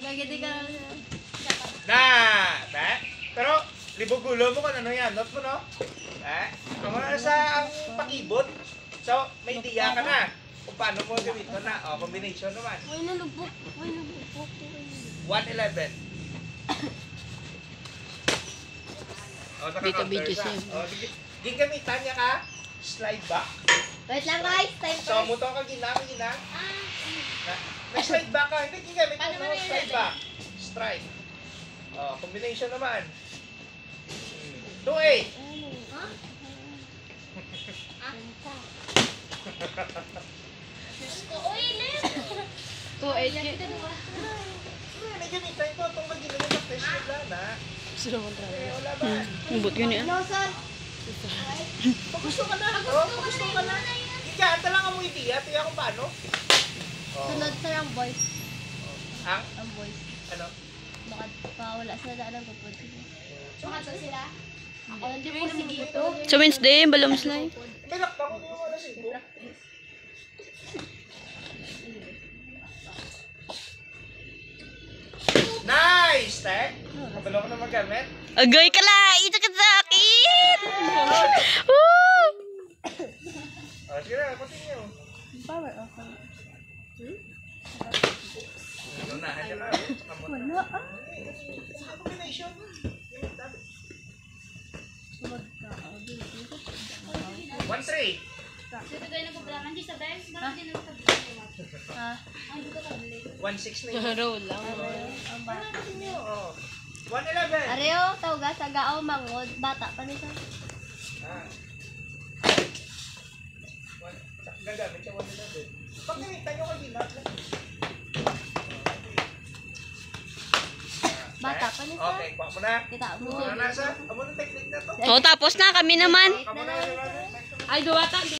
Magagiti ka Na, pero libog gulo mo kung ano yan, not mo no? Kung ano sa ang pakibot, so may idea ka na kung paano mo gawin mo na. O, combination naman. Uy, nalubok. 111. O, Bito-bito siya. siya. O, gigamitan niya ka, slide back. Wait lang guys, time So, muto ka gina. May slide back ka, hindi gigamit mo, no? Slide back. Strike. O, combination naman. 2-8. Uy, Lem! 2-8 yun. May gamitan ko itong mag-ginagawa ng test nila na. Wala ba? Umbot yun yan. Pagusto ka na. Pagusto ka na. Ikanta lang ang mo idea. Tiya kung paano. Sunod sa ang voice. Ang? Ang voice. Ano? Baka wala sila na anong pupod. Baka sila? Ako hindi po sigito. Sa Wednesday, balong slide. Pilak pa ko yung ano singko. Nice! Kabalo ko na magamit. Agay ka la! Ito ka sa akin! Woo! Sige na, continue. Power off. Unahan ka na. Wala ah. Combination. 1-3. Dito tayo nagpapalangan di sa best. Bakit din nagpapalangan? Ah, 1-6 na yun. Roll lang. ang bata. Continue. 1-11. Areo, tawga sa gaaw mangod. Bata pa nito. Gagamit siya 1-11. Pag nakita nyo kanina. Bata pa nito. Okay, kuha mo na. Kita mo. Ano na sa? Amo ng technique na to. O, tapos na kami naman. Amo na. Ay, duwata.